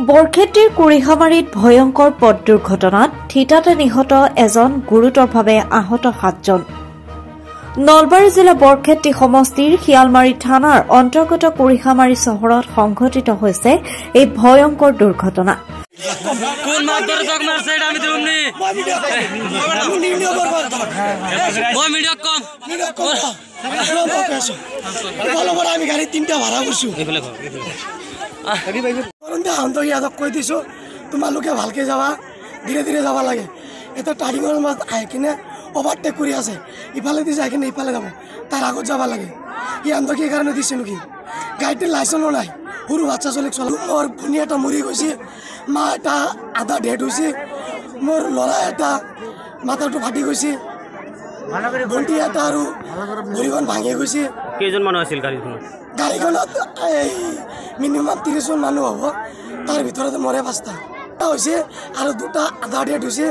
বৰক্ষেত্ৰীৰ কুৰিহামাৰীত ভয়ংকৰ পথ দুৰ্ঘটনাত থিতাতে নিহত এজন গুৰুতৰভাৱে আহত 7জন। নলবাৰী জিলা বৰক্ষেত্ৰী সমষ্টিৰ শিয়ালমাৰী থানাৰ অন্তৰ্গত কুৰিহামাৰী চহৰত সংঘটিত হৈছে এই ভয়ংকৰ দুৰ্ঘটনা। কৈ দিছো তোমালোকে ভালকে যাবা, ধীৰে ধীৰে যাব লাগে। এটা টাৰ্ণিঙৰ মাজত আহি কিনে অভাৰটেক কৰি আছে, ইফালে দি যাই কিনে ইফালে যাব, তাৰ আগত যাব লাগে। ই আন্ধকি কাৰণে দিছে নেকি? গাড়ীটিৰ লাইচেন্সো নাই, সৰু বাচ্চা চলিক চলা। মোৰ ভনী এটা মৰি গৈছে, মা এটা আধা ডেড হৈছে, মোৰ ল'ৰা এটা মাথাটো ফাটি গৈছে, ভণ্টি এটা আৰু ভৰিখন ভাঙি গৈছে। কেইজন মানুহ আছিল গাড়ীখনত? গাড়ীখনত মিনিমাম 30 জন মানুহ হ'ব, তাৰ ভিতৰত মৰে 5টা হৈছে আৰু 2টা আধা ডেড হৈছে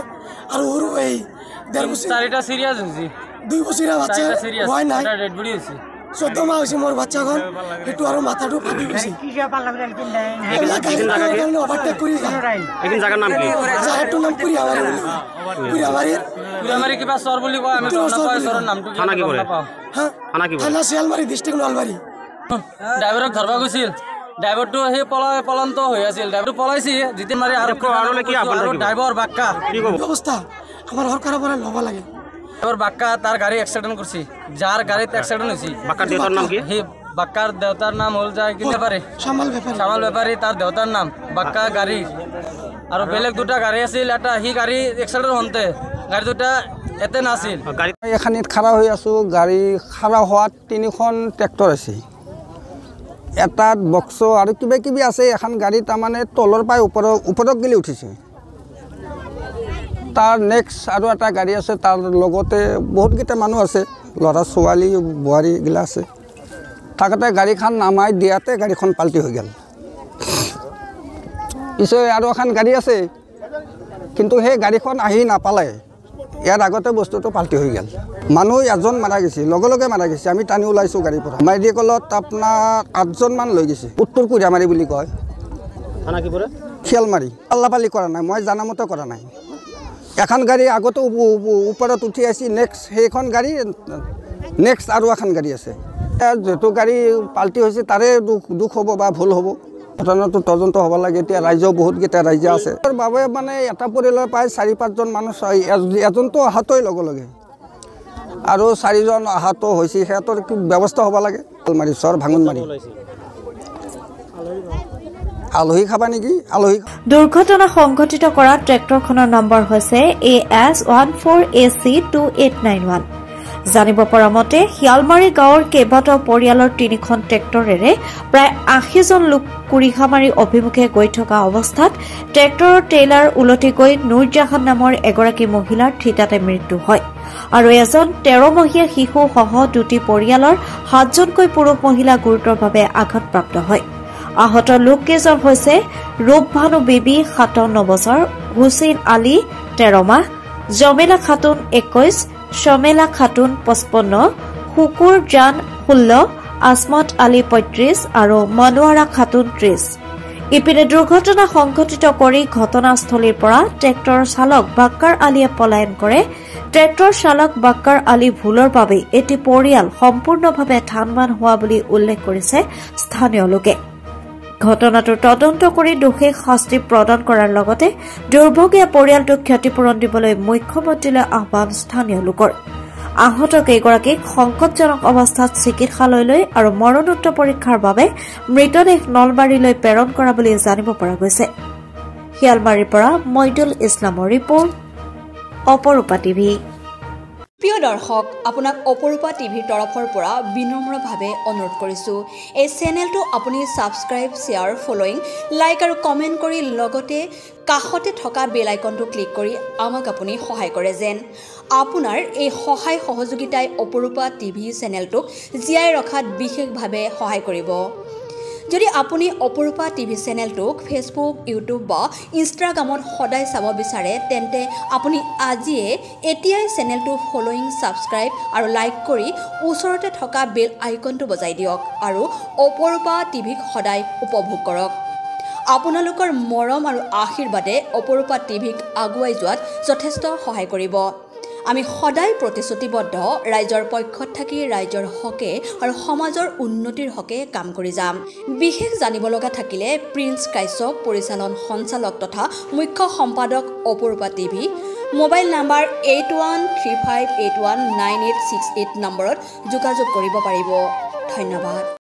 আৰু সৰু এই 1.5 বছৰ 4টা সিৰিয়াস হৈছে, 2 বছৰীয়া বাচ্চা হোৱাই নাই, ডেড বডি হৈছে। 14 মাহ হৈছে মোৰ বাচ্চাখন, সেইটো আৰু মাথাটো ফাটি গৈছে। এইবিলাক গাড়ীৰ কাৰণে অভাৰটেক কৰি যায়। এইখন জাগাৰ নাম কি? জাগাটোৰ নাম কুৰিহামাৰী। কুৰিহামাৰী কিবা চৰ বুলি কয়, আমি নাপাওঁ চৰৰ নামটো। থানা কি কৰে? থানা কি কৰে? থানা শিয়ালমাৰী, ডিষ্ট্ৰিক্ট নলবাৰী। ড্ৰাইভাৰক ধৰবা গৈছিল, ড্ৰাইভাৰটো সেই পলান্ত হৈ আছিল, ড্ৰাইভাৰটো পলাইছে যেতিয়া মাৰি আৰু ড্ৰাইভাৰ বাক্কা কি ক'ব? ব্যৱস্থা আমাৰ সৰকাৰৰ পৰা ল'ব লাগে। ড্ৰাইভাৰ বাক্কা তাৰ গাড়ী এক্সিডেণ্ট কৰিছে, যাৰ গাড়ীত এক্সিডেণ্ট হৈছে। বাক্কাৰ দেউতাৰ নাম কি? সেই বাক্কাৰ দেউতাৰ নাম হ'ল যায় কি বেপাৰী, চামাল বেপাৰী, তাৰ দেউতাৰ নাম বাক্কা গাড়ী। আৰু বেলেগ 2টা গাড়ী আছিল, এটা সি গাড়ী এক্সিডেণ্ট হওঁতে গাড়ী 2টা এতে নাছিল। এখানিত খাৰা হৈ আছোঁ, গাড়ী খাৰা হোৱাত 3খন ট্ৰেক্টৰ আছে, এটাত বক্স আৰু কিবা কিবি আছে। এখন গাড়ী তাৰমানে তলৰ পাই ওপৰত গেলি উঠিছে। তাৰ নেক্সট আৰু এটা গাড়ী আছে, তাৰ লগতে বহুতকেইটা মানুহ আছে, ল'ৰা ছোৱালী বোৱাৰীগিলা আছে। থাকোঁতে গাড়ীখন নামাই দিয়াতে গাড়ীখন পাল্টি হৈ গ'ল। পিছে আৰু এখন গাড়ী আছে, কিন্তু সেই গাড়ীখন আহি নাপালে, ইয়াৰ আগতে বস্তুটো পাল্টি হৈ গ'ল। মানুহ 1জন মাৰা গৈছে, লগে লগে মাৰা গৈছে। আমি টানি ওলাইছোঁ গাড়ীৰ পৰা। মেডিকেলত আপোনাৰ 8জনমান লৈ গৈছে। উত্তৰ কুৰিহামাৰী বুলি কয়। থানা কি পৰে? শিয়ালমাৰী। পাল্লাপাল্লি কৰা নাই, মই জানামতে কৰা নাই। এখন গাড়ী আগতে ওপৰত উঠি আছে, নেক্সট সেইখন গাড়ী, নেক্সট আৰু এখন গাড়ী আছে। যিটো গাড়ী পাল্টি হৈছে তাৰে দুখ হ'ব বা ভুল হ'ব, ঘটনাটো তদন্ত হ'ব লাগে। এতিয়া ৰাইজেও বহুতকেইটা ৰাইজে আছে, তাৰ বাবে মানে এটা পৰিয়ালৰ প্ৰায় 4-5জন মানুহ, এজনটো আহতই লগে লগে, আৰু 4জন আহত হৈছে। সিহঁতৰ কি ব্যৱস্থা হ'ব লাগে। মাৰি চৰ ভাঙোনমাৰি আলহী খাবা নেকি? আলহী। দুৰ্ঘটনা সংঘটিত কৰা ট্ৰেক্টৰখনৰ নম্বৰ হৈছে AS14AC2891। জানিব পৰা মতে শিয়ালমাৰী গাঁৱৰ কেইবাটাও পৰিয়ালৰ 3খন ট্ৰেক্টৰেৰে প্ৰায় 80জন লোক কুৰিহামাৰী অভিমুখে গৈ থকা অৱস্থাত ট্ৰেক্টৰৰ ট্ৰেইলাৰ উলটি গৈ নুৰজাহান নামৰ এগৰাকী মহিলাৰ থিতাতে মৃত্যু হয় আৰু এজন 13মহীয়া শিশুসহ 2টি পৰিয়ালৰ 7জনকৈ পুৰুষ মহিলা গুৰুতৰভাৱে আঘাতপ্ৰাপ্ত হয়। আহত লোককেইজন হৈছে ৰূপভানু বিবি 57 বছৰ, হুছেইন আলী 13 মাহ, জমেলা খাতুন 21, শমেলা খাতুন 55, শুকুৰ জান 16, আসমত আলী 35 আৰু মনোৱাৰা খাতুন 30। ইপিনে দুৰ্ঘটনা সংঘটিত কৰি ঘটনাস্থলীৰ পৰা ট্ৰেক্টৰৰ চালক বাক্কাৰ আলীয়ে পলায়ন কৰে। ট্ৰেক্টৰ চালক বাক্কাৰ আলী ভুলৰ বাবে এটি পৰিয়াল সম্পূৰ্ণভাৱে থানবান হোৱা বুলি উল্লেখ কৰিছে স্থানীয় লোকে। ঘটনাটোৰ তদন্ত কৰি দোষীক শাস্তি প্ৰদান কৰাৰ লগতে দুৰ্ভগীয়া পৰিয়ালটোক ক্ষতিপূৰণ দিবলৈ মুখ্যমন্ত্ৰীলৈ আহ্বান স্থানীয় লোকৰ। আহত কেইগৰাকীক সংকটজনক অৱস্থাত চিকিৎসালয়লৈ আৰু মৰণোত্তৰ পৰীক্ষাৰ বাবে মৃতদেহ নলবাৰীলৈ প্ৰেৰণ কৰা বুলি জানিব পৰা গৈছে। শিয়ালমাৰীৰ পৰা মইদুল ইছলামৰ ৰিপৰ্ট, অপৰূপা টিভি। প্ৰিয় দৰ্শক, আপোনাক অপৰূপা টিভিৰ তৰফৰ পৰা বিনম্ৰভাৱে অনুৰোধ কৰিছোঁ, এই চেনেলটো আপুনি ছাবস্ক্ৰাইব, শ্বেয়াৰ, ফলোইং, লাইক আৰু কমেণ্ট কৰি লগতে কাষতে থকা বেল আইকনটো ক্লিক কৰি আমাক আপুনি সহায় কৰে যেন। আপোনাৰ এই সহায় সহযোগিতাই অপৰূপা টিভি চেনেলটোক জীয়াই ৰখাত বিশেষভাৱে সহায় কৰিব। যদি আপুনি অপৰূপা টিভি চেনেলটোক ফেচবুক, ইউটিউব বা ইনষ্টাগ্ৰামত সদায় চাব বিচাৰে, তেন্তে আপুনি এতিয়াই চেনেলটো ফলোইং, ছাবস্ক্ৰাইব আৰু লাইক কৰি ওচৰতে থকা বেল আইকনটো বজাই দিয়ক আৰু অপৰূপা টিভিক সদায় উপভোগ কৰক। আপোনালোকৰ মৰম আৰু আশীৰ্বাদে অপৰূপা টিভিক আগুৱাই যোৱাত যথেষ্ট সহায় কৰিব। আমি সদায় প্ৰতিশ্ৰুতিবদ্ধ ৰাইজৰ পক্ষত থাকি ৰাইজৰ হকে আৰু সমাজৰ উন্নতিৰ হকে কাম কৰি যাম। বিশেষ জানিব লগা থাকিলে প্ৰিন্স কাশ্যপ পৰিচালন সঞ্চালক তথা মুখ্য সম্পাদক অপৰূপা টিভি মোবাইল নাম্বাৰ 8135819868 নম্বৰত যোগাযোগ কৰিব পাৰিব। ধন্যবাদ।